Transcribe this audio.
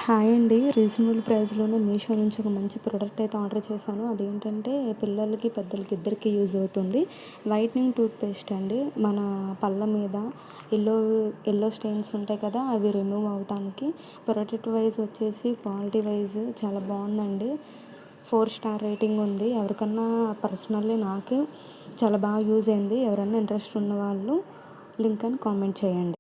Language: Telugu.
హాయ్ అండి. రీజనబుల్ ప్రైస్‌లోనే మీషో నుంచి ఒక మంచి ప్రోడక్ట్ అయితే ఆర్డర్ చేశాను. అదేంటంటే పిల్లలకి, పెద్దలకి ఇద్దరికీ యూజ్ అవుతుంది. వైట్నింగ్ టూత్ పేస్ట్ అండి. మన పళ్ళ మీద యెల్లో యెల్లో స్టెయిన్స్ ఉంటాయి కదా! అవి రిమూవ్ అవ్వటానికి. ప్రొడక్ట్ వైజ్ వచ్చేసి క్వాలిటీ వైజ్ చాలా బావుందండి. 4 స్టార్ రేటింగ్ ఉంది. ఎవరికన్నా పర్సనల్లీ నాకు చాలా బాగా యూజ్ అయింది. ఎవరైనా ఇంట్రెస్ట్ ఉన్నవాళ్ళు లింక్ అని కామెంట్ చేయండి.